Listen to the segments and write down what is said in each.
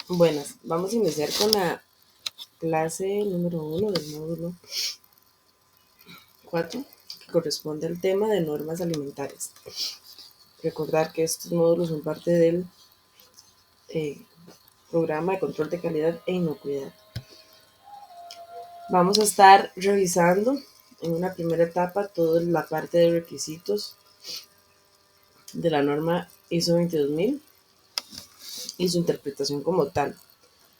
Buenas, vamos a iniciar con la clase número 1 del módulo 4, que corresponde al tema de normas alimentarias. Recordar que estos módulos son parte del eh, programa de control de calidad e inocuidad. Vamos a estar revisando en una primera etapa toda la parte de requisitos de la norma ISO 22000 y su interpretación como tal.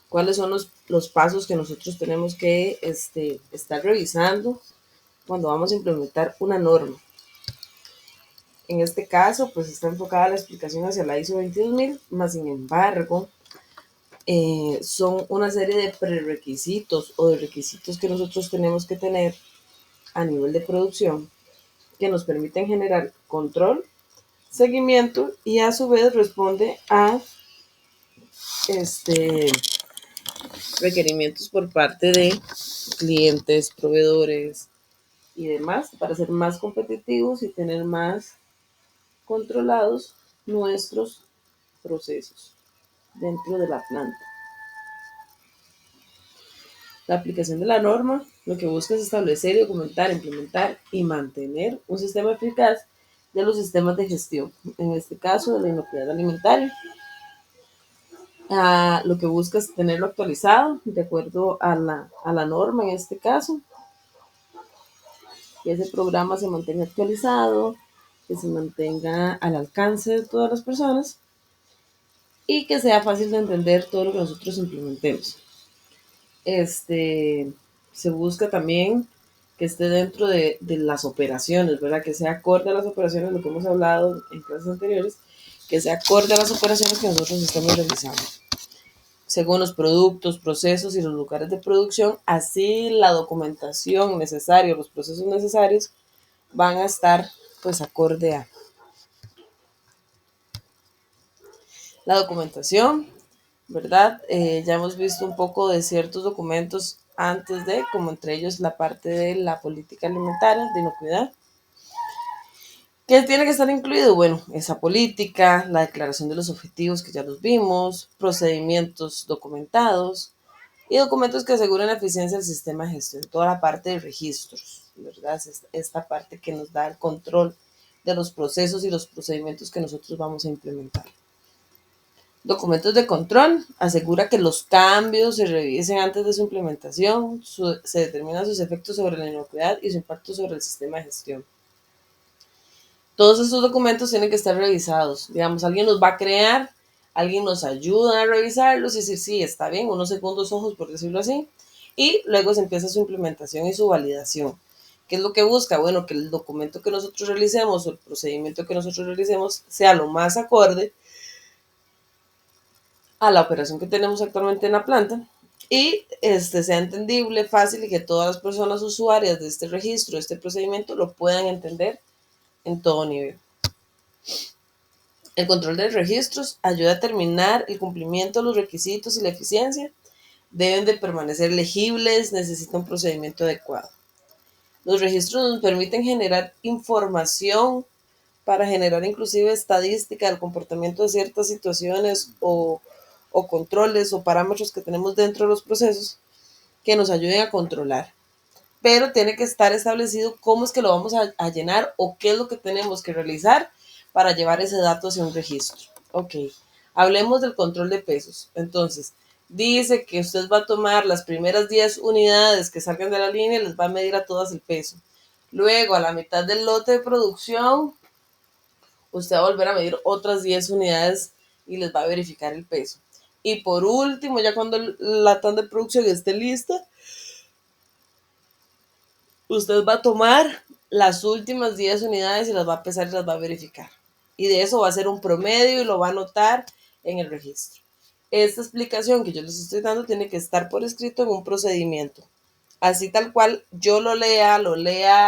¿Cuáles son los pasos que nosotros tenemos que estar revisando cuando vamos a implementar una norma? En este caso, pues está enfocada la explicación hacia la ISO 22000, más sin embargo, son una serie de prerequisitos o de requisitos que nosotros tenemos que tener a nivel de producción que nos permiten generar control, seguimiento y a su vez responde a este, requerimientos por parte de clientes, proveedores y demás para ser más competitivos y tener más controlados nuestros procesos dentro de la planta. La aplicación de la norma lo que busca es establecer, documentar, implementar y mantener un sistema eficaz de los sistemas de gestión, en este caso de la inocuidad alimentaria. Lo que busca es tenerlo actualizado de acuerdo a la norma en este caso, que ese programa se mantenga actualizado, que se mantenga al alcance de todas las personas y que sea fácil de entender todo lo que nosotros implementemos. Se busca también que esté dentro de las operaciones, ¿verdad? Que sea acorde a las operaciones, lo que hemos hablado en clases anteriores, que sea acorde a las operaciones que nosotros estamos realizando, según los productos, procesos y los lugares de producción, así la documentación necesaria, los procesos necesarios van a estar pues acorde a la documentación, ¿verdad? Ya hemos visto un poco de ciertos documentos antes de, como entre ellos la parte de la política alimentaria, de inocuidad. ¿Qué tiene que estar incluido? Bueno, esa política, la declaración de los objetivos que ya los vimos, procedimientos documentados y documentos que aseguren la eficiencia del sistema de gestión, toda la parte de registros, ¿verdad? Es esta parte que nos da el control de los procesos y los procedimientos que nosotros vamos a implementar. Documentos de control, asegura que los cambios se revisen antes de su implementación, se determinan sus efectos sobre la inocuidad y su impacto sobre el sistema de gestión. Todos estos documentos tienen que estar revisados. Digamos, alguien los va a crear, alguien nos ayuda a revisarlos y decir, sí, está bien, unos segundos ojos, por decirlo así, y luego se empieza su implementación y su validación. ¿Qué es lo que busca? Bueno, que el documento que nosotros realicemos o el procedimiento que nosotros realicemos sea lo más acorde a la operación que tenemos actualmente en la planta y sea entendible, fácil y que todas las personas usuarias de este registro, de este procedimiento, lo puedan entender en todo nivel. El control de registros ayuda a determinar el cumplimiento de los requisitos y la eficiencia. Deben de permanecer legibles, necesita un procedimiento adecuado. Los registros nos permiten generar información para generar inclusive estadística del comportamiento de ciertas situaciones o controles o parámetros que tenemos dentro de los procesos que nos ayuden a controlar. Pero tiene que estar establecido cómo es que lo vamos a llenar o qué es lo que tenemos que realizar para llevar ese dato hacia un registro. Ok, hablemos del control de pesos. Entonces, dice que usted va a tomar las primeras 10 unidades que salgan de la línea y les va a medir a todas el peso. Luego, a la mitad del lote de producción, usted va a volver a medir otras 10 unidades y les va a verificar el peso. Y por último, ya cuando la tanda de producción esté lista, usted va a tomar las últimas 10 unidades y las va a pesar y las va a verificar. Y de eso va a ser un promedio y lo va a anotar en el registro. Esta explicación que yo les estoy dando tiene que estar por escrito en un procedimiento. Así tal cual yo lo lea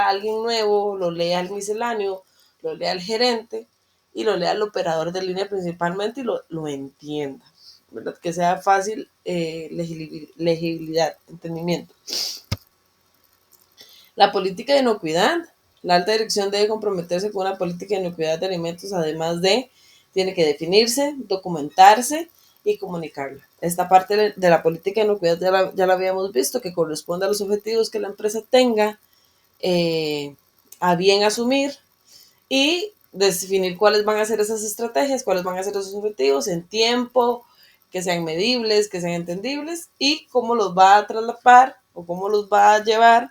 alguien nuevo, lo lea el misceláneo, lo lea el gerente y lo lea el operador de línea principalmente y lo entienda, ¿verdad? Que sea fácil legibilidad, entendimiento. La política de inocuidad. La alta dirección debe comprometerse con una política de inocuidad de alimentos, además de, tiene que definirse, documentarse y comunicarla. Esta parte de la política de inocuidad ya la habíamos visto, que corresponde a los objetivos que la empresa tenga a bien asumir y definir cuáles van a ser esas estrategias, cuáles van a ser esos objetivos en tiempo, que sean medibles, que sean entendibles y cómo los va a traslapar o cómo los va a llevar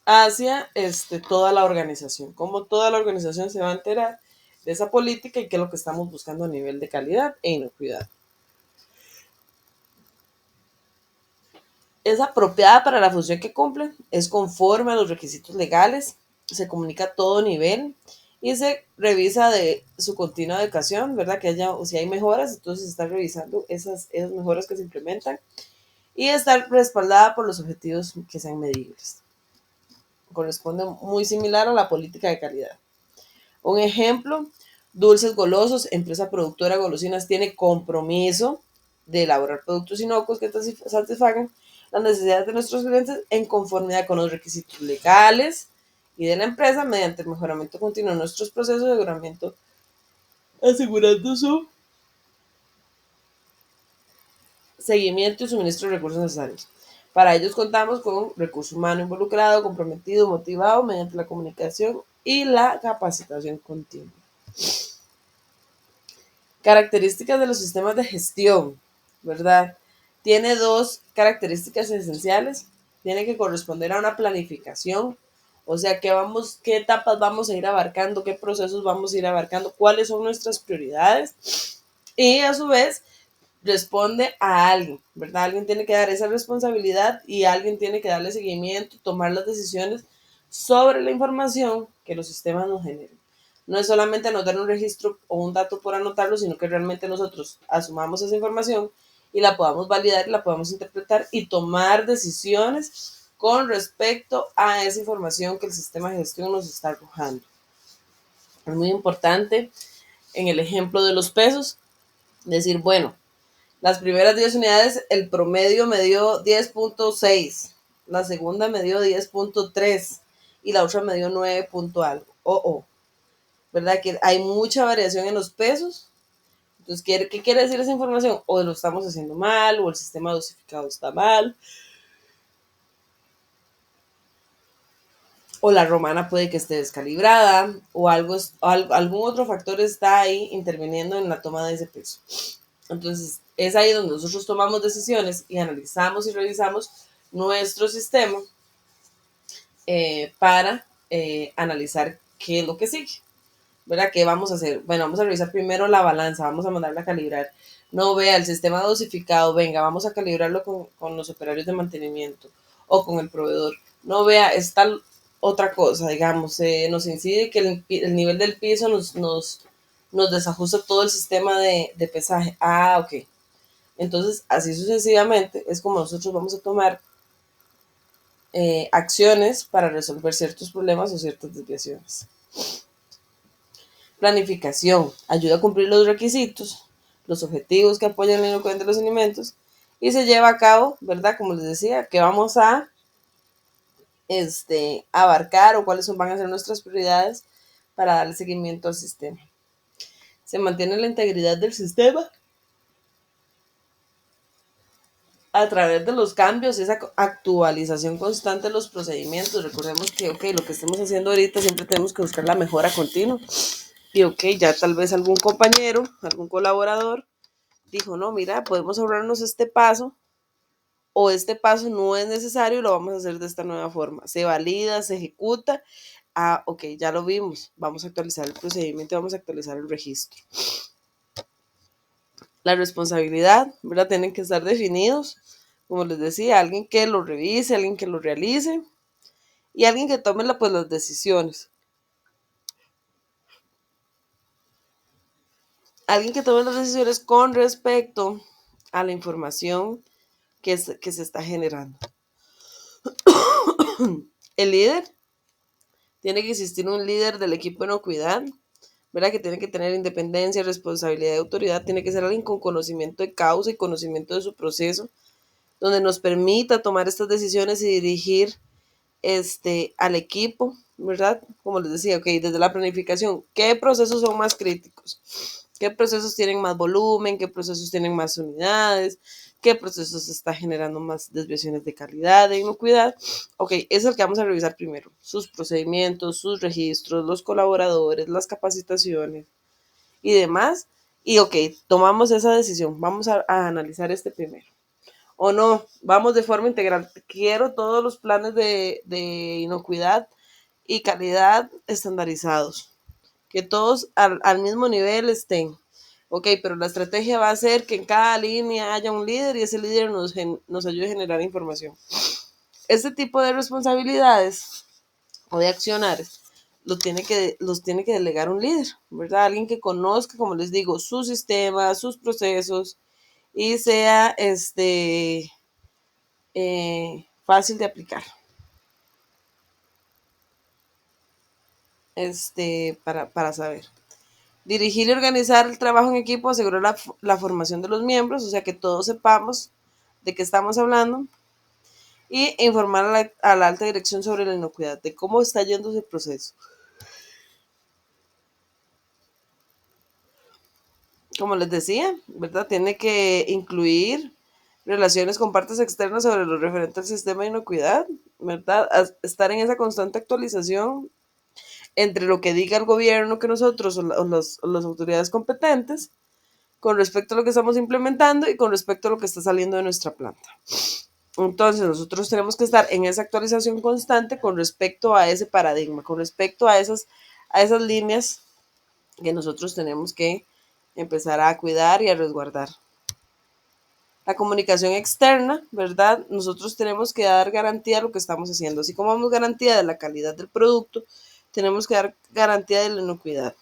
hacia toda la organización, cómo toda la organización se va a enterar de esa política y qué es lo que estamos buscando a nivel de calidad e inocuidad. Es apropiada para la función que cumple, es conforme a los requisitos legales, se comunica a todo nivel y se revisa de su continua educación, ¿verdad? Que haya, o si hay mejoras, entonces se están revisando esas mejoras que se implementan y estar respaldada por los objetivos que sean medibles. Corresponde muy similar a la política de calidad. Un ejemplo, Dulces Golosos, empresa productora de golosinas, tiene compromiso de elaborar productos inocuos que satisfagan las necesidades de nuestros clientes en conformidad con los requisitos legales y de la empresa mediante el mejoramiento continuo de nuestros procesos de mejoramiento, asegurando su seguimiento y suministro de recursos necesarios. Para ellos contamos con recurso humano involucrado, comprometido, motivado mediante la comunicación y la capacitación continua. Características de los sistemas de gestión, ¿verdad? Tiene dos características esenciales. Tiene que corresponder a una planificación, o sea, qué etapas vamos a ir abarcando, qué procesos vamos a ir abarcando, cuáles son nuestras prioridades. Y a su vez, responde a alguien, ¿verdad? Alguien tiene que dar esa responsabilidad y alguien tiene que darle seguimiento, tomar las decisiones sobre la información que los sistemas nos generan. No es solamente anotar un registro o un dato por anotarlo, sino que realmente nosotros asumamos esa información y la podamos validar, la podamos interpretar y tomar decisiones con respecto a esa información que el sistema de gestión nos está arrojando. Es muy importante en el ejemplo de los pesos decir, bueno, las primeras 10 unidades, el promedio me dio 10.6, la segunda me dio 10.3 y la otra me dio 9 punto algo. ¿Verdad? Que hay mucha variación en los pesos. Entonces, ¿qué quiere decir esa información? O lo estamos haciendo mal, o el sistema dosificado está mal, o la romana puede que esté descalibrada, o algún otro factor está ahí interviniendo en la toma de ese peso. Entonces, es ahí donde nosotros tomamos decisiones y analizamos y revisamos nuestro sistema para analizar qué es lo que sigue. ¿Verdad? ¿Qué vamos a hacer? Bueno, vamos a revisar primero la balanza, vamos a mandarla a calibrar. No vea el sistema dosificado, venga, vamos a calibrarlo con los operarios de mantenimiento o con el proveedor. No vea, es tal otra cosa, digamos, nos incide que el nivel del piso nos desajusta todo el sistema de pesaje. Ah, ok. Entonces, así sucesivamente es como nosotros vamos a tomar acciones para resolver ciertos problemas o ciertas desviaciones. Planificación, ayuda a cumplir los requisitos, los objetivos que apoyan la inocuidad de los alimentos y se lleva a cabo, ¿verdad? Como les decía, que vamos a abarcar o cuáles van a ser nuestras prioridades para darle seguimiento al sistema. Se mantiene la integridad del sistema a través de los cambios, esa actualización constante de los procedimientos. Recordemos que, lo que estemos haciendo ahorita siempre tenemos que buscar la mejora continua. Y ya tal vez algún compañero, algún colaborador dijo, no, mira, podemos ahorrarnos este paso o este paso no es necesario y lo vamos a hacer de esta nueva forma. Se valida, se ejecuta. Ah, ok, ya lo vimos. Vamos a actualizar el procedimiento, vamos a actualizar el registro. La responsabilidad, ¿verdad? Tienen que estar definidos. Como les decía, alguien que lo revise, alguien que lo realice y alguien que tome las decisiones. Alguien que tome las decisiones con respecto a la información que se está generando. El líder, tiene que existir un líder del equipo de inocuidad, ¿verdad? Que tiene que tener independencia, responsabilidad y autoridad, tiene que ser alguien con conocimiento de causa y conocimiento de su proceso, donde nos permita tomar estas decisiones y dirigir al equipo, ¿verdad? Como les decía, desde la planificación, ¿qué procesos son más críticos? qué procesos tienen más volumen, qué procesos tienen más unidades, qué procesos está generando más desviaciones de calidad, de inocuidad. Ok, es el que vamos a revisar primero. Sus procedimientos, sus registros, los colaboradores, las capacitaciones y demás. Y ok, tomamos esa decisión. Vamos a analizar este primero. O no, vamos de forma integral. Quiero todos los planes de inocuidad y calidad estandarizados, que todos al mismo nivel estén. Ok, pero la estrategia va a ser que en cada línea haya un líder y ese líder nos ayude a generar información. Este tipo de responsabilidades o de accionares los tiene que delegar un líder, ¿verdad? Alguien que conozca, como les digo, su sistema, sus procesos y sea fácil de aplicar. Para saber. Dirigir y organizar el trabajo en equipo, asegurar la formación de los miembros, o sea que todos sepamos de qué estamos hablando, y informar a la alta dirección sobre la inocuidad, de cómo está yendo ese proceso. Como les decía, ¿verdad? Tiene que incluir relaciones con partes externas sobre lo referente al sistema de inocuidad, ¿verdad? Estar en esa constante actualización entre lo que diga el gobierno que nosotros o las autoridades competentes con respecto a lo que estamos implementando y con respecto a lo que está saliendo de nuestra planta. Entonces, nosotros tenemos que estar en esa actualización constante con respecto a ese paradigma, con respecto a esas líneas que nosotros tenemos que empezar a cuidar y a resguardar. La comunicación externa, ¿verdad? Nosotros tenemos que dar garantía a lo que estamos haciendo. Así como damos garantía de la calidad del producto, tenemos que dar garantía de la inocuidad.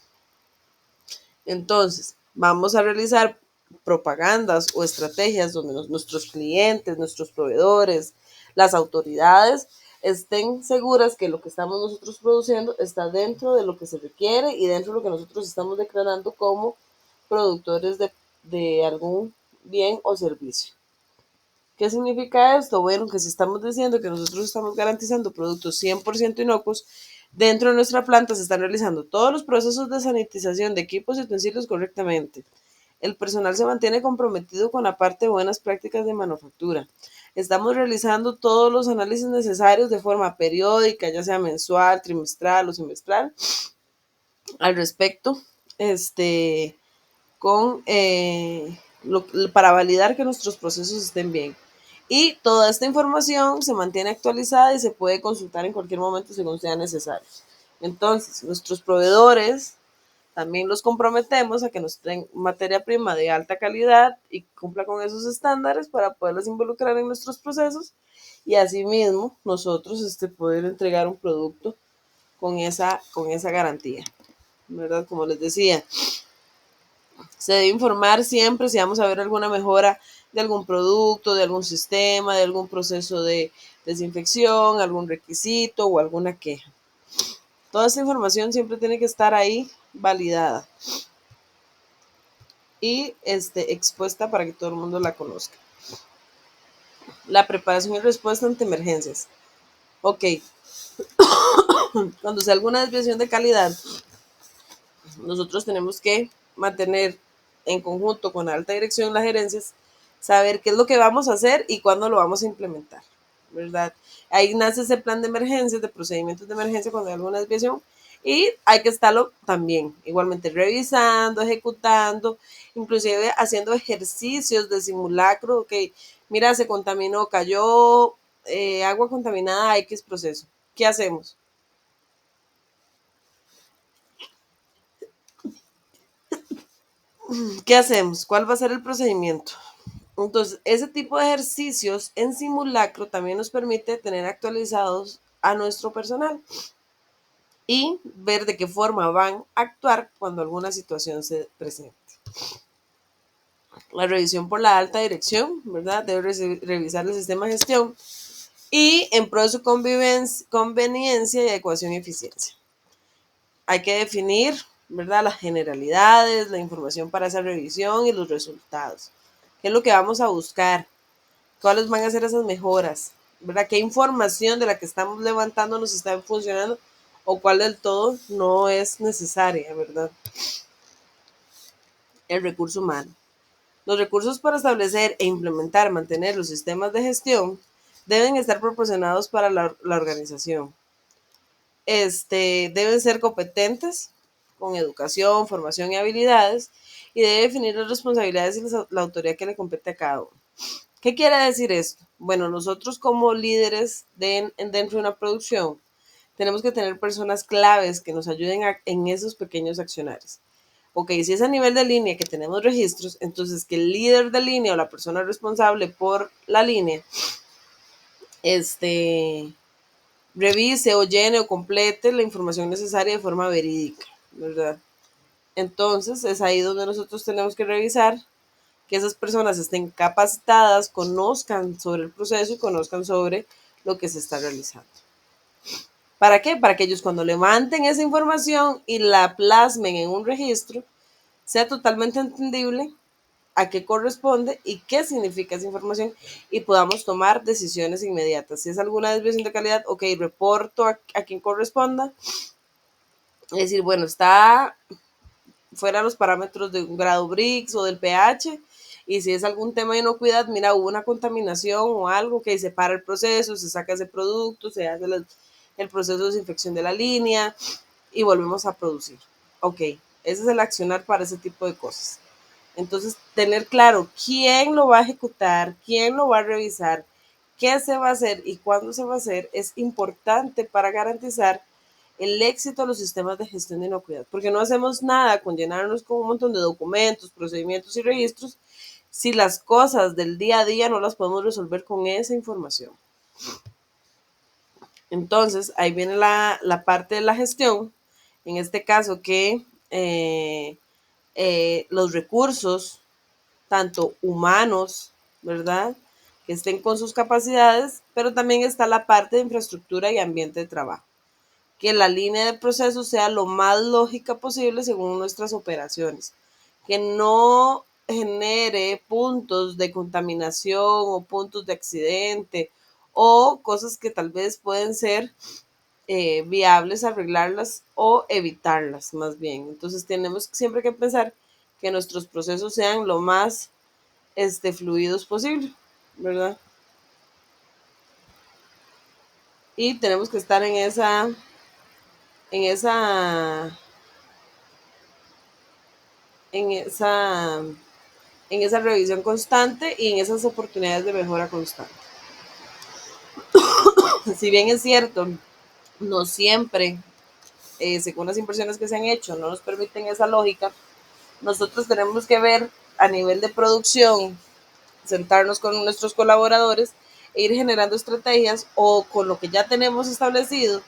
Entonces, vamos a realizar propagandas o estrategias donde nuestros clientes, nuestros proveedores, las autoridades estén seguras que lo que estamos nosotros produciendo está dentro de lo que se requiere y dentro de lo que nosotros estamos declarando como productores de algún bien o servicio. ¿Qué significa esto? Bueno, que si estamos diciendo que nosotros estamos garantizando productos 100% inocuos, dentro de nuestra planta se están realizando todos los procesos de sanitización de equipos y utensilios correctamente. El personal se mantiene comprometido con la parte de buenas prácticas de manufactura. Estamos realizando todos los análisis necesarios de forma periódica, ya sea mensual, trimestral o semestral, al respecto, con para validar que nuestros procesos estén bien. Y toda esta información se mantiene actualizada y se puede consultar en cualquier momento según sea necesario. Entonces, nuestros proveedores también los comprometemos a que nos den materia prima de alta calidad y cumpla con esos estándares para poderlos involucrar en nuestros procesos y asimismo nosotros poder entregar un producto con esa garantía, ¿verdad? Como les decía, se debe informar siempre si vamos a ver alguna mejora de algún producto, de algún sistema, de algún proceso de desinfección, algún requisito o alguna queja. Toda esta información siempre tiene que estar ahí validada y expuesta para que todo el mundo la conozca. La preparación y respuesta ante emergencias. Ok, cuando sea alguna desviación de calidad, nosotros tenemos que mantener en conjunto con la alta dirección, las gerencias, saber qué es lo que vamos a hacer y cuándo lo vamos a implementar, ¿verdad? Ahí nace ese plan de emergencias, de procedimientos de emergencia cuando hay alguna desviación y hay que estarlo también, igualmente revisando, ejecutando, inclusive haciendo ejercicios de simulacro, ok, mira, se contaminó, cayó agua contaminada a X proceso, ¿qué hacemos? ¿Qué hacemos? ¿Cuál va a ser el procedimiento? Entonces, ese tipo de ejercicios en simulacro también nos permite tener actualizados a nuestro personal y ver de qué forma van a actuar cuando alguna situación se presente. La revisión por la alta dirección, ¿verdad? Debe revisar el sistema de gestión y en pro de su conveniencia y adecuación y eficiencia. Hay que definir, ¿verdad? Las generalidades, la información para esa revisión y los resultados. ¿Qué es lo que vamos a buscar? ¿Cuáles van a ser esas mejoras? ¿Verdad? ¿Qué información de la que estamos levantando nos está funcionando o cuál del todo no es necesaria, ¿verdad? el recurso humano. Los recursos para establecer e implementar, mantener los sistemas de gestión deben estar proporcionados para la organización. Deben ser competentes con educación, formación y habilidades, y debe definir las responsabilidades y la autoridad que le compete a cada uno. ¿Qué quiere decir esto? Bueno, nosotros como líderes dentro de una producción tenemos que tener personas claves que nos ayuden en esos pequeños accionarios. Ok, si es a nivel de línea que tenemos registros, entonces que el líder de línea o la persona responsable por la línea revise o llene o complete la información necesaria de forma verídica, ¿verdad? Entonces es ahí donde nosotros tenemos que revisar que esas personas estén capacitadas, conozcan sobre el proceso y conozcan sobre lo que se está realizando. ¿Para qué? Para que ellos cuando levanten esa información y la plasmen en un registro, sea totalmente entendible a qué corresponde y qué significa esa información y podamos tomar decisiones inmediatas. Si es alguna desviación de calidad, ok, reporto a quien corresponda. Es decir, bueno, está fuera los parámetros de un grado Brix o del pH, y si es algún tema de inocuidad, mira, hubo una contaminación o algo que se para el proceso, se saca ese producto, se hace el proceso de desinfección de la línea y volvemos a producir. Ok, ese es el accionar para ese tipo de cosas. Entonces, tener claro quién lo va a ejecutar, quién lo va a revisar, qué se va a hacer y cuándo se va a hacer es importante para garantizar el éxito de los sistemas de gestión de inocuidad, porque no hacemos nada con llenarnos con un montón de documentos, procedimientos y registros si las cosas del día a día no las podemos resolver con esa información. Entonces, ahí viene la parte de la gestión, en este caso que los recursos, tanto humanos, ¿verdad? Que estén con sus capacidades, pero también está la parte de infraestructura y ambiente de trabajo. Que la línea de proceso sea lo más lógica posible según nuestras operaciones. Que no genere puntos de contaminación o puntos de accidente o cosas que tal vez pueden ser viables arreglarlas o evitarlas más bien. Entonces tenemos siempre que pensar que nuestros procesos sean lo más fluidos posible, ¿verdad? Y tenemos que estar en esa, en esa, en esa revisión constante y en esas oportunidades de mejora constante. Si bien es cierto, no siempre, según las inversiones que se han hecho, no nos permiten esa lógica, nosotros tenemos que ver a nivel de producción, sentarnos con nuestros colaboradores e ir generando estrategias o con lo que ya tenemos establecido,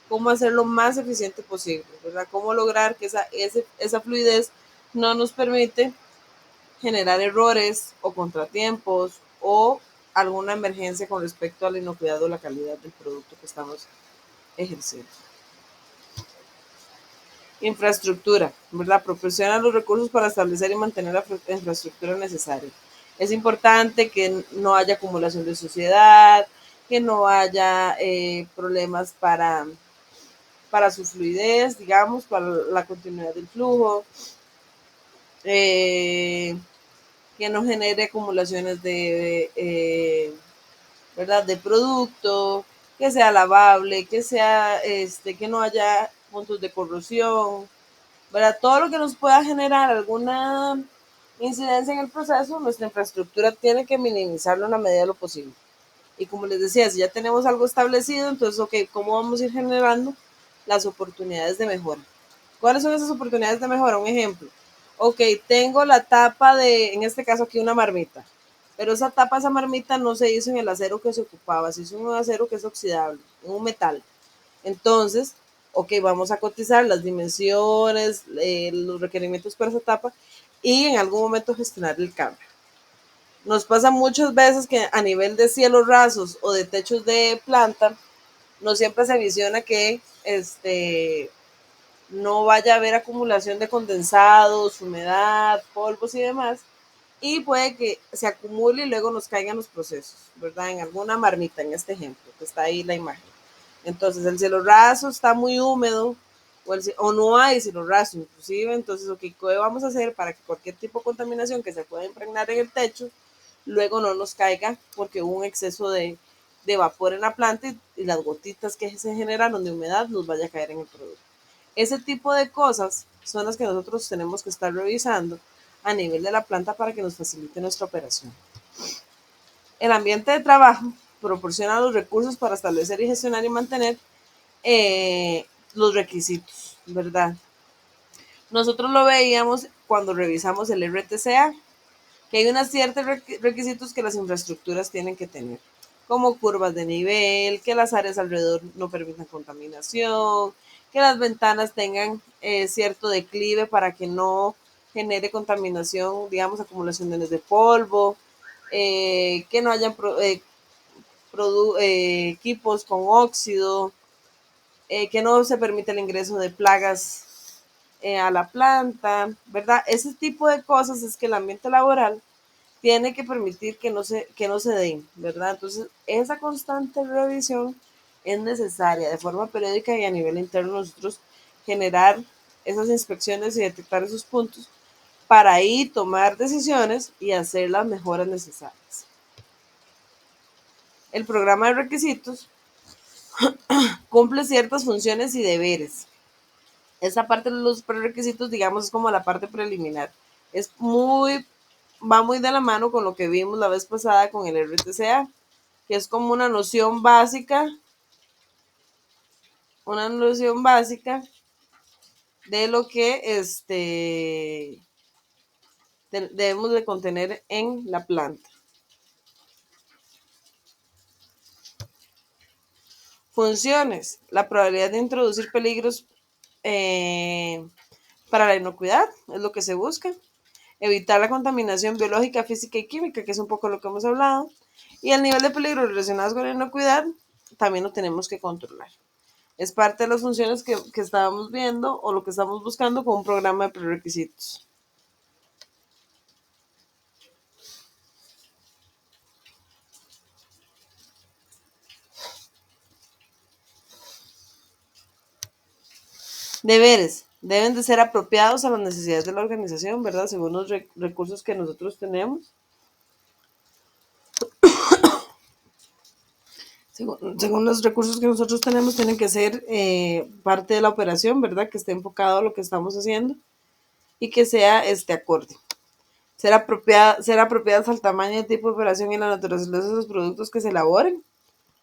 cómo hacerlo más eficiente posible, ¿verdad? Cómo lograr que esa fluidez no nos permite generar errores o contratiempos o alguna emergencia con respecto a la inocuidad o la calidad del producto que estamos ejerciendo. Infraestructura, ¿verdad? Proporciona los recursos para establecer y mantener la infraestructura necesaria. Es importante que no haya acumulación de suciedad, que no haya problemas para su fluidez, digamos, para la continuidad del flujo, que no genere acumulaciones ¿verdad? De producto, que sea lavable, que sea, que no haya puntos de corrosión, ¿verdad? Todo lo que nos pueda generar alguna incidencia en el proceso, nuestra infraestructura tiene que minimizarlo en la medida de lo posible. Y como les decía, si ya tenemos algo establecido, entonces, ok, ¿cómo vamos a ir generando las oportunidades de mejora? ¿Cuáles son esas oportunidades de mejora? Un ejemplo. Ok, tengo la tapa de, en este caso aquí, una marmita. Pero esa marmita no se hizo en el acero que se ocupaba, se hizo en un acero que es oxidable, en un metal. Entonces, ok, vamos a cotizar las dimensiones, los requerimientos para esa tapa y en algún momento gestionar el cambio. Nos pasa muchas veces que a nivel de cielos rasos o de techos de planta, no siempre se visiona que no vaya a haber acumulación de condensados, humedad, polvos y demás, y puede que se acumule y luego nos caigan los procesos, ¿verdad? En alguna marmita, en este ejemplo, que está ahí la imagen. Entonces el cielo raso está muy húmedo, o no hay sino rastro, inclusive. Entonces, ¿qué vamos a hacer para que cualquier tipo de contaminación que se pueda impregnar en el techo luego no nos caiga porque hubo un exceso de vapor en la planta y las gotitas que se generaron de humedad nos vaya a caer en el producto? Ese tipo de cosas son las que nosotros tenemos que estar revisando a nivel de la planta para que nos facilite nuestra operación. El ambiente de trabajo proporciona los recursos para establecer y gestionar y mantener los requisitos, ¿verdad? Nosotros lo veíamos cuando revisamos el RTCA, que hay unos ciertos requisitos que las infraestructuras tienen que tener, como curvas de nivel, que las áreas alrededor no permitan contaminación, que las ventanas tengan cierto declive para que no genere contaminación, digamos, acumulaciones de polvo, que no hayan equipos con óxido, que no se permite el ingreso de plagas a la planta, ¿verdad? Ese tipo de cosas es que el ambiente laboral tiene que permitir que no se den, ¿verdad? Entonces, esa constante revisión es necesaria de forma periódica y a nivel interno nosotros generar esas inspecciones y detectar esos puntos para ahí tomar decisiones y hacer las mejoras necesarias. El programa de requisitos cumple ciertas funciones y deberes. Esa parte de los prerequisitos, digamos, es como la parte preliminar. Va muy de la mano con lo que vimos la vez pasada con el RTCA, que es como una noción básica de lo que debemos de contener en la planta. Funciones. La probabilidad de introducir peligros para la inocuidad es lo que se busca. Evitar la contaminación biológica, física y química, que es un poco lo que hemos hablado. Y el nivel de peligro relacionados con la inocuidad también lo tenemos que controlar. Es parte de las funciones que estábamos viendo o lo que estamos buscando con un programa de prerequisitos. Deberes. Deben de ser apropiados a las necesidades de la organización, ¿verdad? Según los recursos que nosotros tenemos. Según los recursos que nosotros tenemos, tienen que ser parte de la operación, ¿verdad? Que esté enfocado a lo que estamos haciendo y que sea acorde. Ser apropiadas al tamaño y tipo de operación y la naturaleza de los productos que se elaboren,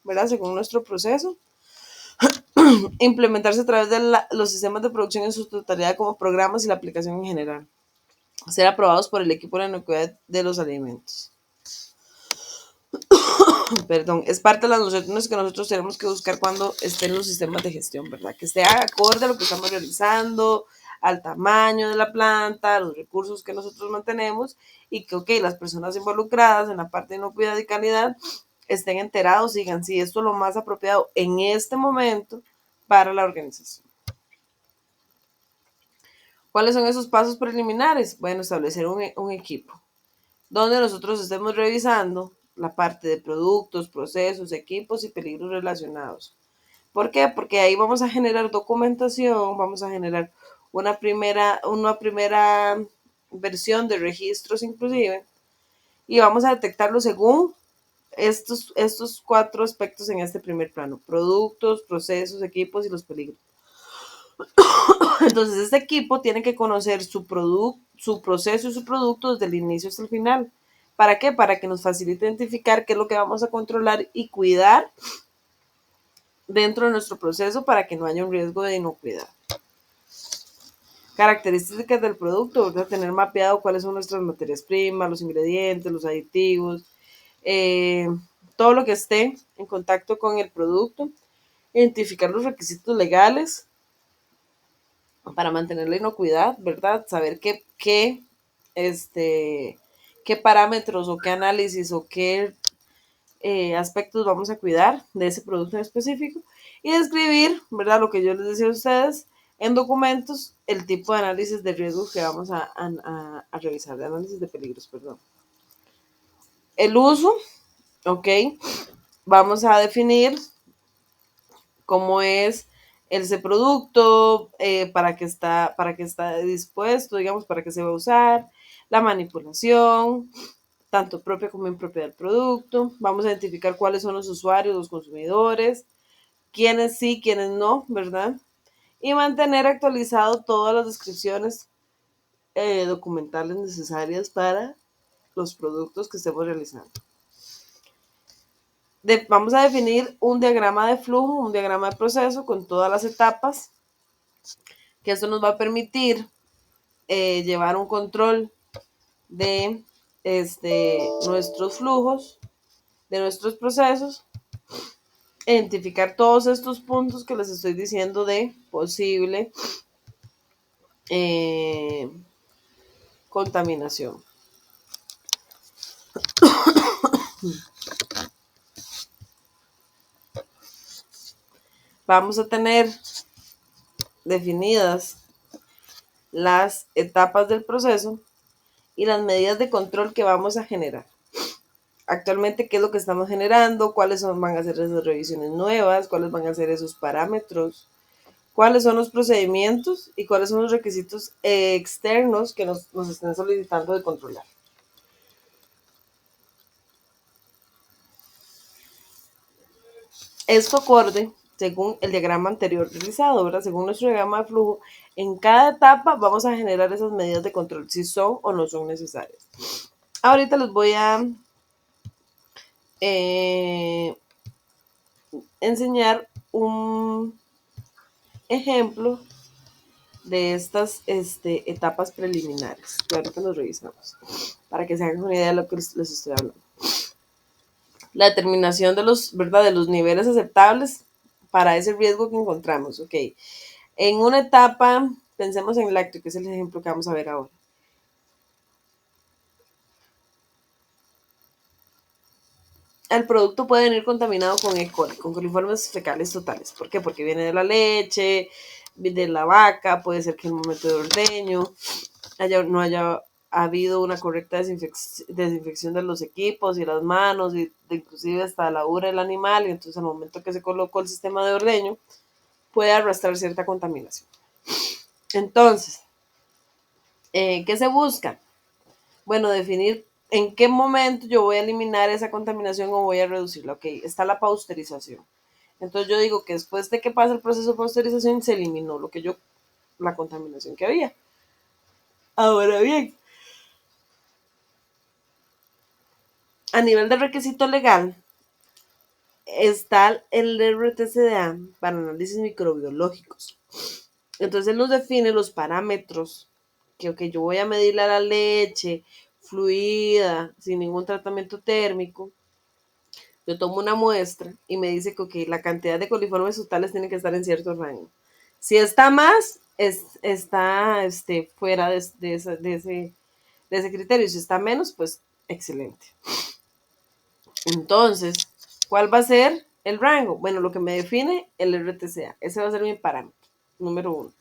¿verdad? Según nuestro proceso. Implementarse a través de los sistemas de producción en su totalidad como programas y la aplicación en general. Ser aprobados por el equipo de la inocuidad de los alimentos. Perdón, es parte de las nociones que nosotros tenemos que buscar cuando estén los sistemas de gestión, ¿verdad? Que esté acorde a lo que estamos realizando, al tamaño de la planta, a los recursos que nosotros mantenemos y que, las personas involucradas en la parte de inocuidad y calidad estén enterados y digan, sí, esto es lo más apropiado en este momento para la organización. ¿Cuáles son esos pasos preliminares? Bueno, establecer un equipo donde nosotros estemos revisando la parte de productos, procesos, equipos y peligros relacionados. ¿Por qué? Porque ahí vamos a generar documentación, vamos a generar una primera versión de registros inclusive y vamos a detectarlo según estos 4 aspectos en este primer plano: productos, procesos, equipos y los peligros. Entonces, este equipo tiene que conocer su proceso y su producto desde el inicio hasta el final. ¿Para qué? Para que nos facilite identificar qué es lo que vamos a controlar y cuidar dentro de nuestro proceso para que no haya un riesgo de inocuidad. Características del producto, ¿verdad? Tener mapeado cuáles son nuestras materias primas, los ingredientes, los aditivos, todo lo que esté en contacto con el producto. Identificar los requisitos legales para mantener la inocuidad, ¿verdad? Saber qué parámetros o qué análisis o qué aspectos vamos a cuidar de ese producto en específico y describir, ¿verdad? Lo que yo les decía a ustedes en documentos, el tipo de análisis de riesgos que vamos a revisar, de análisis de peligros, perdón. El uso, ok, vamos a definir cómo es ese producto, para qué está dispuesto, digamos, para qué se va a usar, la manipulación, tanto propia como impropia del producto. Vamos a identificar cuáles son los usuarios, los consumidores, quiénes sí, quiénes no, ¿verdad? Y mantener actualizado todas las descripciones documentales necesarias para los productos que estemos realizando. Vamos a definir un diagrama de flujo, un diagrama de proceso con todas las etapas, que esto nos va a permitir llevar un control de nuestros flujos, de nuestros procesos, identificar todos estos puntos que les estoy diciendo de posible contaminación. Vamos a tener definidas las etapas del proceso y las medidas de control que vamos a generar. Actualmente, ¿qué es lo que estamos generando? ¿Cuáles van a ser esas revisiones nuevas? ¿Cuáles van a ser esos parámetros? ¿Cuáles son los procedimientos y cuáles son los requisitos externos que nos estén solicitando de controlar? Esto acorde según el diagrama anterior realizado, ¿verdad? Según nuestro diagrama de flujo, en cada etapa vamos a generar esas medidas de control, si son o no son necesarias. Ahorita les voy a enseñar un ejemplo de estas etapas preliminares, que ahorita los revisamos, para que se hagan una idea de lo que les estoy hablando. La determinación de los, ¿verdad?, de los niveles aceptables para ese riesgo que encontramos, ¿ok? En una etapa, pensemos en lácteo, que es el ejemplo que vamos a ver ahora. El producto puede venir contaminado con E. coli, con coliformes fecales totales. ¿Por qué? Porque viene de la leche, de la vaca, puede ser que en el momento de ordeño no haya habido una correcta desinfección de los equipos y las manos, y inclusive hasta la ura del animal, y entonces al momento que se colocó el sistema de ordeño, puede arrastrar cierta contaminación. Entonces, ¿qué se busca? Bueno, definir en qué momento yo voy a eliminar esa contaminación o voy a reducirla. Ok, está la pasteurización. Entonces yo digo que después de que pasa el proceso de pasteurización se eliminó la contaminación que había. Ahora bien, a nivel de requisito legal, está el RTCDA para análisis microbiológicos. Entonces él nos define los parámetros que yo voy a medirle a la leche fluida, sin ningún tratamiento térmico. Yo tomo una muestra y me dice que okay, la cantidad de coliformes totales tiene que estar en cierto rango. Si está más, está fuera de ese criterio. Si está menos, pues excelente. Entonces, ¿cuál va a ser el rango? Bueno, lo que me define el RTCA. Ese va a ser mi parámetro, número 1.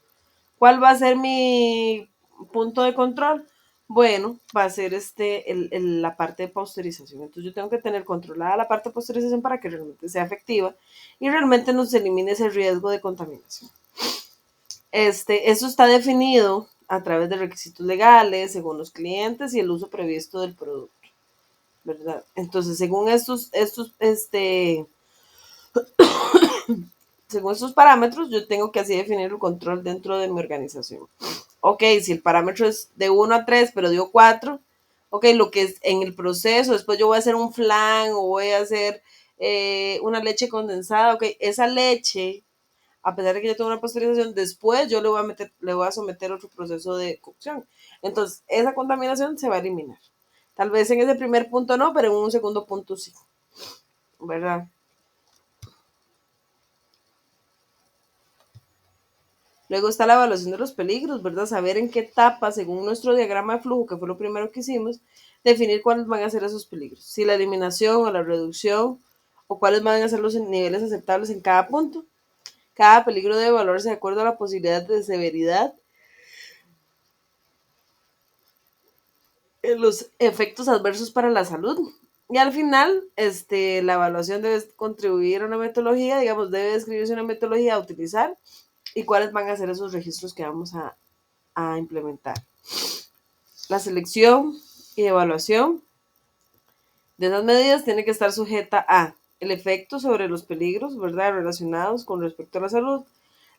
¿Cuál va a ser mi punto de control? Bueno, va a ser la parte de pasteurización. Entonces yo tengo que tener controlada la parte de pasteurización para que realmente sea efectiva y realmente nos elimine ese riesgo de contaminación. Eso está definido a través de requisitos legales, según los clientes y el uso previsto del producto, ¿verdad? Entonces, según según estos parámetros, yo tengo que así definir el control dentro de mi organización. Ok, si el parámetro es de 1 a 3, pero dio 4, ok, lo que es en el proceso, después yo voy a hacer un flan o voy a hacer una leche condensada, ok, esa leche, a pesar de que yo tengo una pasteurización, después yo le voy a someter otro proceso de cocción. Entonces, esa contaminación se va a eliminar. Tal vez en ese primer punto no, pero en un segundo punto sí, ¿verdad? Luego está la evaluación de los peligros, ¿verdad? Saber en qué etapa, según nuestro diagrama de flujo, que fue lo primero que hicimos, definir cuáles van a ser esos peligros. Si la eliminación o la reducción, o cuáles van a ser los niveles aceptables en cada punto. Cada peligro debe evaluarse de acuerdo a la posibilidad de severidad, los efectos adversos para la salud Y al final, la evaluación debe contribuir a una metodología, digamos, debe describirse una metodología a utilizar y cuáles van a ser esos registros que vamos a implementar. La selección y evaluación de esas medidas tiene que estar sujeta a el efecto sobre los peligros, ¿verdad?, relacionados con respecto a la salud,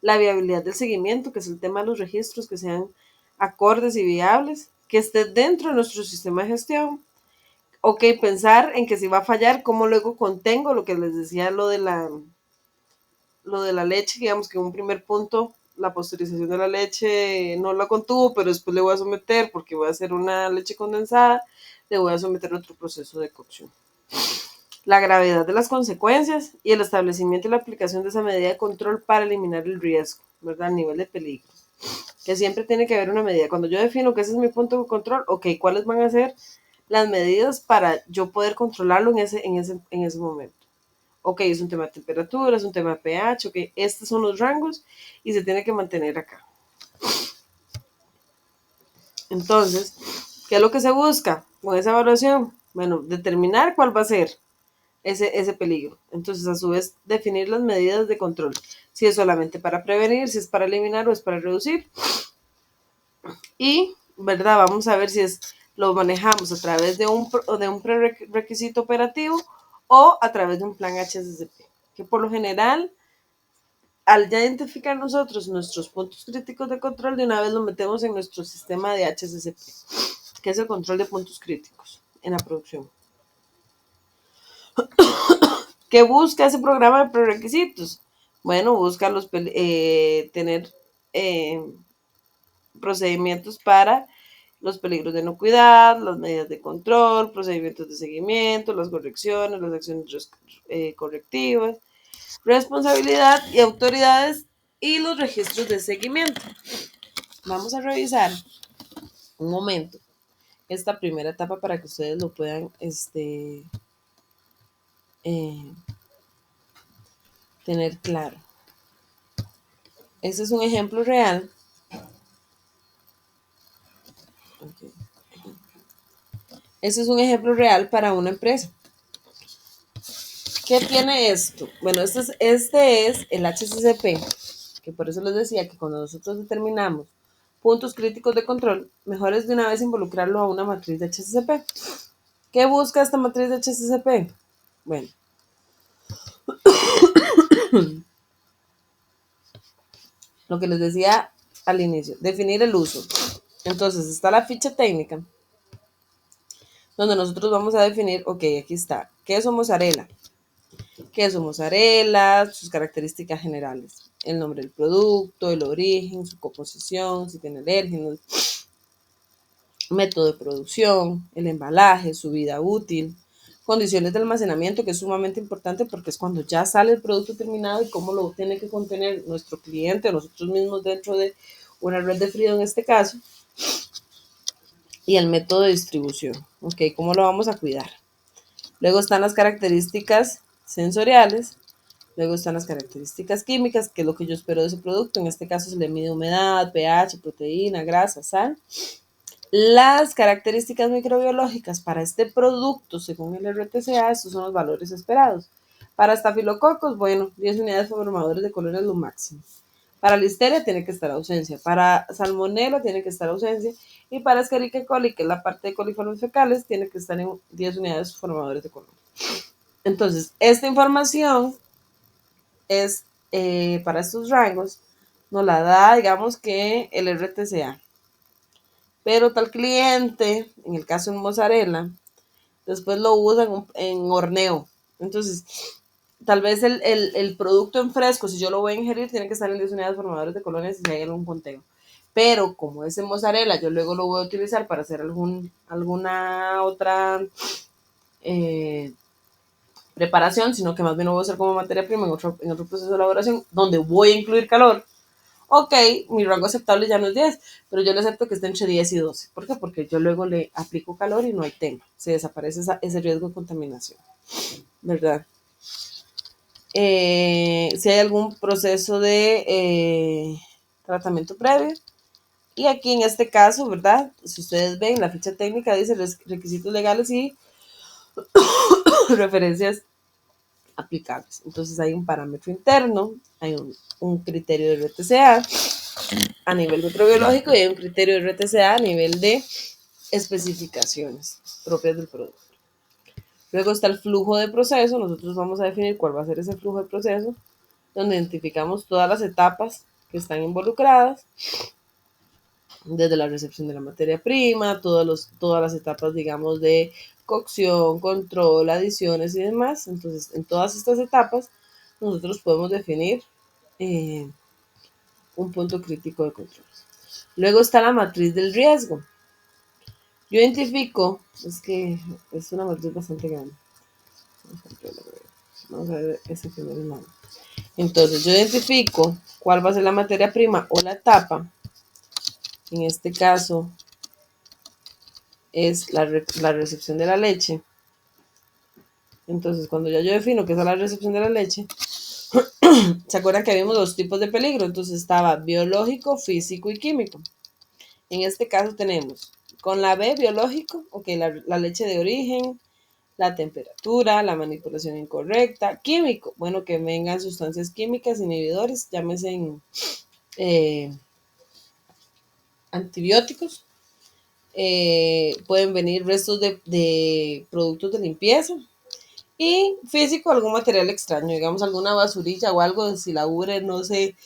la viabilidad del seguimiento, que es el tema de los registros, que sean acordes y viables, que esté dentro de nuestro sistema de gestión. Ok, pensar en que si va a fallar, cómo luego contengo lo que les decía, lo de la leche, digamos que en un primer punto la pasteurización de la leche no la contuvo, pero después le voy a someter, porque voy a hacer una leche condensada, le voy a someter a otro proceso de cocción. La gravedad de las consecuencias y el establecimiento y la aplicación de esa medida de control para eliminar el riesgo, ¿verdad? El nivel de peligro. Que siempre tiene que haber una medida. Cuando yo defino que ese es mi punto de control, ok, ¿cuáles van a ser las medidas para yo poder controlarlo en ese momento? Ok, es un tema de temperatura, es un tema de pH, ok, estos son los rangos y se tiene que mantener acá. Entonces, ¿qué es lo que se busca con esa evaluación? Bueno, determinar cuál va a ser ese peligro. Entonces, a su vez, definir las medidas de control. Si es solamente para prevenir, si es para eliminar o es para reducir. Y, ¿verdad? Vamos a ver si lo manejamos a través de un prerequisito operativo o a través de un plan HSCP. Que por lo general, al ya identificar nosotros nuestros puntos críticos de control, de una vez lo metemos en nuestro sistema de HSCP, que es el control de puntos críticos en la producción. ¿Qué busca ese programa de prerequisitos? Bueno, busca tener procedimientos para los peligros de inocuidad, las medidas de control, procedimientos de seguimiento, las correcciones, las acciones correctivas, responsabilidad y autoridades y los registros de seguimiento. Vamos a revisar un momento esta primera etapa para que ustedes lo puedan tener claro. Este es un ejemplo real. Okay. Este es un ejemplo real para una empresa. ¿Qué tiene esto? Bueno, este es el HCCP, que por eso les decía que cuando nosotros determinamos puntos críticos de control, mejor es de una vez involucrarlo a una matriz de HCCP. ¿Qué busca esta matriz de HCCP? Bueno, lo que les decía al inicio, definir el uso. Entonces está la ficha técnica, donde nosotros vamos a definir, ok, aquí está, ¿qué es mozzarella? Queso mozzarella, sus características generales, el nombre del producto, el origen, su composición, si tiene alérgenos, método de producción, el embalaje, su vida útil, condiciones de almacenamiento, que es sumamente importante porque es cuando ya sale el producto terminado y cómo lo tiene que contener nuestro cliente o nosotros mismos dentro de una red de frío en este caso, y el método de distribución, ok, cómo lo vamos a cuidar. Luego están las características sensoriales. Luego están las características químicas, que es lo que yo espero de ese producto. En este caso se le mide humedad, pH, proteína, grasa, sal. Las características microbiológicas para este producto, según el RTCA, estos son los valores esperados. Para estafilococos, bueno, 10 unidades formadores de colonias lo máximo. Para listeria tiene que estar ausencia. Para salmonella tiene que estar ausencia. Y para Escherichia coli, que es la parte de coliformes fecales, tiene que estar en 10 unidades formadores de colonias. Entonces, esta información es para estos rangos, nos la da, digamos que el RTCA. Pero tal cliente, en el caso de mozzarella, después lo usa en horneo. Entonces, tal vez el producto en fresco, si yo lo voy a ingerir, tiene que estar en 10 unidades formadores de colonias y si hay algún conteo. Pero como ese mozzarella, yo luego lo voy a utilizar para hacer alguna otra preparación, sino que más bien lo voy a hacer como materia prima en otro proceso de elaboración, donde voy a incluir calor. Ok, mi rango aceptable ya no es 10, pero yo le acepto que esté entre 10 y 12. ¿Por qué? Porque yo luego le aplico calor y no hay tema. Se desaparece ese riesgo de contaminación, ¿verdad? Si hay algún proceso de tratamiento previo. Y aquí en este caso, ¿verdad? Si ustedes ven, la ficha técnica dice requisitos legales y referencias aplicables. Entonces hay un parámetro interno, hay un criterio de RTCA a nivel microbiológico y hay un criterio de RTCA a nivel de especificaciones propias del producto. Luego está el flujo de proceso. Nosotros vamos a definir cuál va a ser ese flujo de proceso, donde identificamos todas las etapas que están involucradas, desde la recepción de la materia prima, todas las etapas, digamos, de cocción, control, adiciones y demás. Entonces, en todas estas etapas, nosotros podemos definir un punto crítico de control. Luego está la matriz del riesgo. Yo identifico, es que es una matriz bastante grande. Vamos a ver ese primer lado. Entonces, yo identifico cuál va a ser la materia prima o la etapa. En este caso, es la recepción de la leche. Entonces, cuando ya yo defino que es la recepción de la leche, ¿se acuerdan que habíamos dos tipos de peligro? Entonces estaba biológico, físico y químico. En este caso tenemos con la B, biológico, ok, la leche de origen, la temperatura, la manipulación incorrecta, químico, bueno, que vengan sustancias químicas, inhibidores, llámese antibióticos, pueden venir restos de productos de limpieza, y físico, algún material extraño, digamos alguna basurilla o algo, si la ubre, no sé,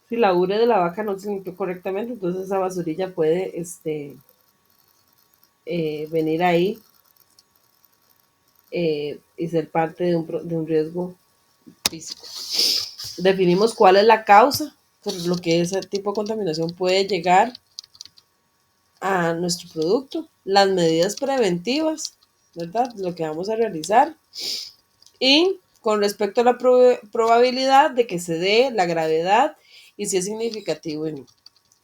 si la ubre de la vaca no se limpió correctamente, entonces esa basurilla puede venir ahí y ser parte de un riesgo físico. Definimos cuál es la causa por lo que ese tipo de contaminación puede llegar a nuestro producto, las medidas preventivas, ¿verdad? Lo que vamos a realizar. Y con respecto a la probabilidad de que se dé, la gravedad y si es significativo o no,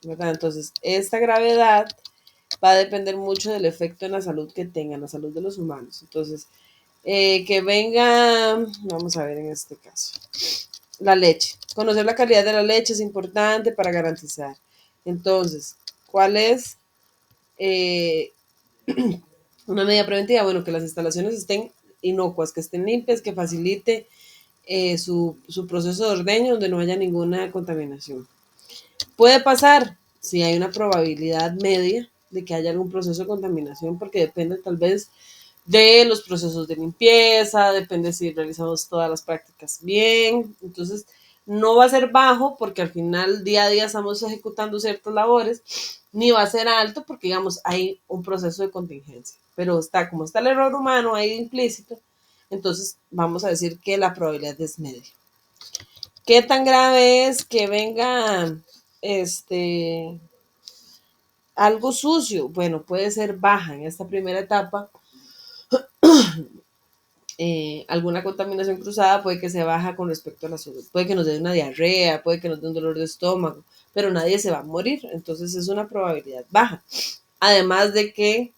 ¿verdad? Entonces, esta gravedad va a depender mucho del efecto en la salud que tenga, en la salud de los humanos. Entonces, que venga, vamos a ver en este caso, la leche. Conocer la calidad de la leche es importante para garantizar. Entonces, ¿cuál es una medida preventiva? Bueno, que las instalaciones estén inocuas, que estén limpias, que facilite su proceso de ordeño donde no haya ninguna contaminación. Puede pasar si hay una probabilidad media de que haya algún proceso de contaminación, porque depende tal vez de los procesos de limpieza, depende si realizamos todas las prácticas bien. Entonces, no va a ser bajo porque al final día a día estamos ejecutando ciertas labores, ni va a ser alto porque, digamos, hay un proceso de contingencia. Pero está, como está el error humano ahí implícito, entonces vamos a decir que la probabilidad es media. ¿Qué tan grave es que venga algo sucio? Bueno, puede ser baja en esta primera etapa. Alguna contaminación cruzada puede que sea baja con respecto a la salud. Puede que nos dé una diarrea, puede que nos dé un dolor de estómago, pero nadie se va a morir. Entonces es una probabilidad baja. Además de que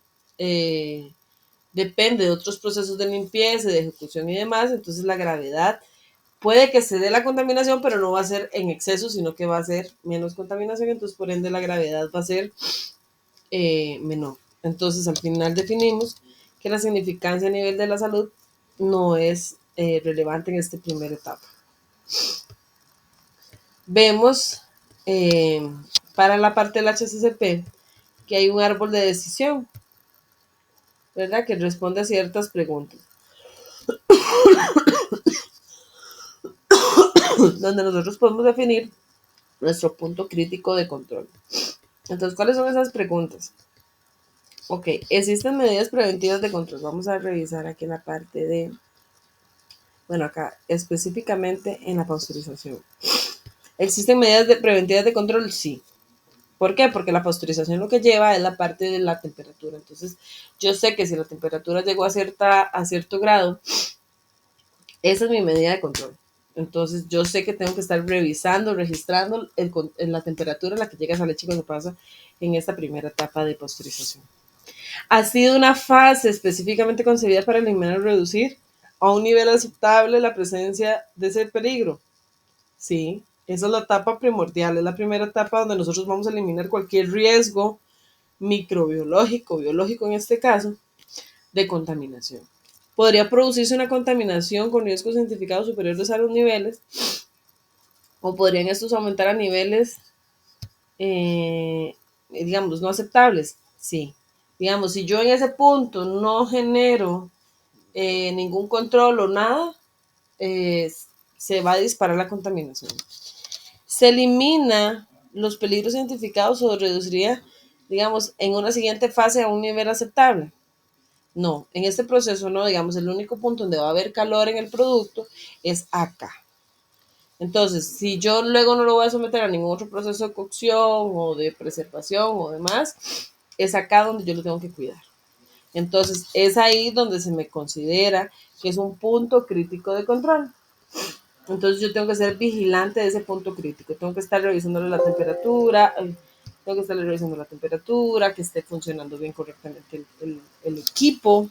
depende de otros procesos de limpieza, de ejecución y demás, entonces la gravedad puede que se dé la contaminación, pero no va a ser en exceso, sino que va a ser menos contaminación, entonces por ende la gravedad va a ser menor. Entonces al final definimos que la significancia a nivel de la salud no es relevante en esta primera etapa. Vemos para la parte del HACCP que hay un árbol de decisión, ¿verdad? Que responde a ciertas preguntas. Donde nosotros podemos definir nuestro punto crítico de control. Entonces, ¿cuáles son esas preguntas? Ok, existen medidas preventivas de control. Vamos a revisar aquí en la parte de, bueno, acá específicamente en la pasteurización. ¿Existen medidas preventivas de control? Sí. ¿Por qué? Porque la pasteurización lo que lleva es la parte de la temperatura. Entonces, yo sé que si la temperatura llegó a cierto grado, esa es mi medida de control. Entonces, yo sé que tengo que estar revisando, registrando la temperatura en la que llega esa leche cuando pasa en esta primera etapa de pasteurización. Ha sido una fase específicamente concebida para eliminar o reducir a un nivel aceptable la presencia de ese peligro. Sí, esa es la etapa primordial, es la primera etapa donde nosotros vamos a eliminar cualquier riesgo microbiológico, biológico en este caso, de contaminación. Podría producirse una contaminación con riesgos identificados superiores a los niveles, o podrían estos aumentar a niveles, digamos, no aceptables. Sí. Digamos, si yo en ese punto no genero ningún control o nada, se va a disparar la contaminación. Se elimina los peligros identificados o reduciría, digamos, en una siguiente fase a un nivel aceptable. No, en este proceso no, digamos, el único punto donde va a haber calor en el producto es acá. Entonces, si yo luego no lo voy a someter a ningún otro proceso de cocción o de preservación o demás, es acá donde yo lo tengo que cuidar. Entonces, es ahí donde se me considera que es un punto crítico de control. Entonces, yo tengo que ser vigilante de ese punto crítico. Tengo que estar revisándole la temperatura, que esté funcionando bien correctamente el equipo,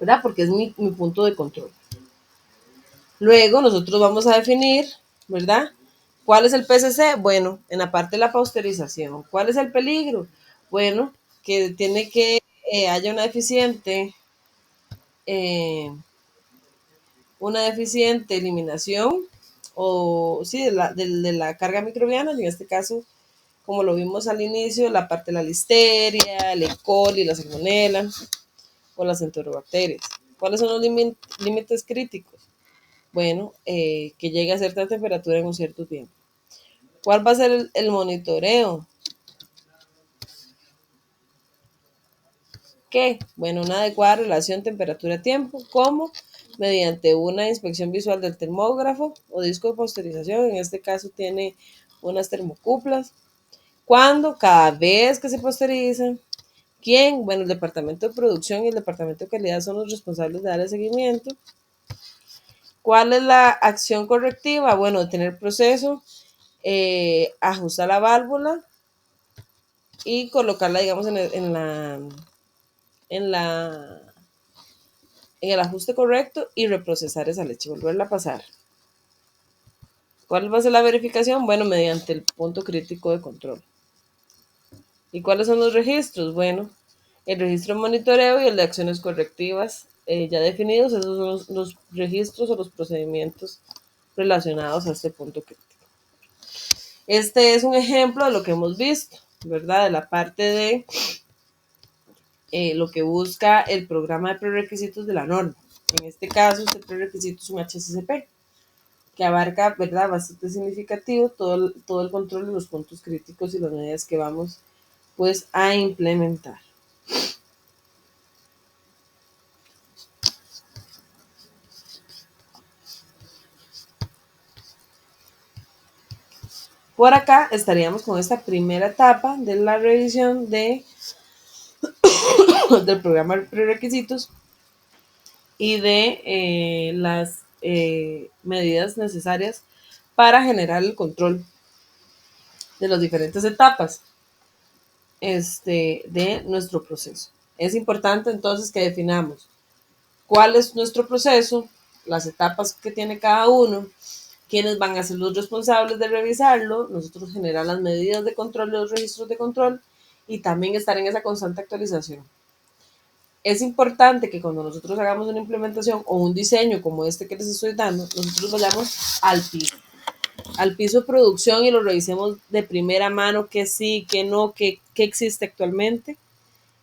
¿verdad? Porque es mi punto de control. Luego nosotros vamos a definir, ¿verdad? ¿Cuál es el PCC? Bueno, en la parte de la pasteurización. ¿Cuál es el peligro? Bueno, que tiene que haya eh, una deficiente eliminación o sí, de la carga microbiana, en este caso, como lo vimos al inicio, la parte de la listeria, el E. coli, la salmonella o las enterobacterias. ¿Cuáles son los límites críticos? Bueno, que llegue a cierta temperatura en un cierto tiempo. ¿Cuál va a ser el monitoreo? ¿Qué? Bueno, una adecuada relación temperatura-tiempo, ¿cómo? Mediante una inspección visual del termógrafo o disco de pasteurización, en este caso tiene unas termocuplas. ¿Cuándo? Cada vez que se pasteuriza. ¿Quién? Bueno, el departamento de producción y el departamento de calidad son los responsables de darle seguimiento. ¿Cuál es la acción correctiva? Bueno, detener el proceso, ajustar la válvula y colocarla, digamos, en el ajuste correcto y reprocesar esa leche, volverla a pasar. ¿Cuál va a ser la verificación? Bueno, mediante el punto crítico de control. ¿Y cuáles son los registros? Bueno, el registro de monitoreo y el de acciones correctivas ya definidos, esos son los registros o los procedimientos relacionados a este punto crítico. Este es un ejemplo de lo que hemos visto, ¿verdad? De la parte de lo que busca el programa de prerequisitos de la norma. En este caso, este prerequisito es un HACCP, que abarca, ¿verdad?, bastante significativo todo el control de los puntos críticos y las medidas que vamos, pues, a implementar. Por acá estaríamos con esta primera etapa de la revisión del programa de prerequisitos y de las medidas necesarias para generar el control de las diferentes etapas de nuestro proceso. Es importante entonces que definamos cuál es nuestro proceso, las etapas que tiene cada uno, quiénes van a ser los responsables de revisarlo, nosotros generar las medidas de control, los registros de control y también estar en esa constante actualización. Es importante que cuando nosotros hagamos una implementación o un diseño como este que les estoy dando, nosotros vayamos al piso de producción y lo revisemos de primera mano, que sí, que no, que existe actualmente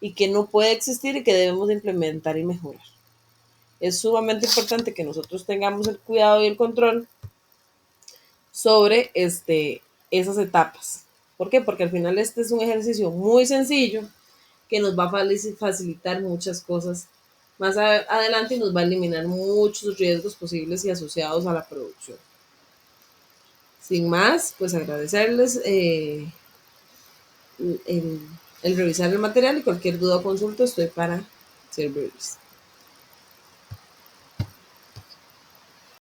y que no puede existir y que debemos de implementar y mejorar. Es sumamente importante que nosotros tengamos el cuidado y el control sobre esas etapas. ¿Por qué? Porque al final este es un ejercicio muy sencillo que nos va a facilitar muchas cosas más adelante y nos va a eliminar muchos riesgos posibles y asociados a la producción. Sin más, pues agradecerles el revisar el material y cualquier duda o consulta estoy para servirles.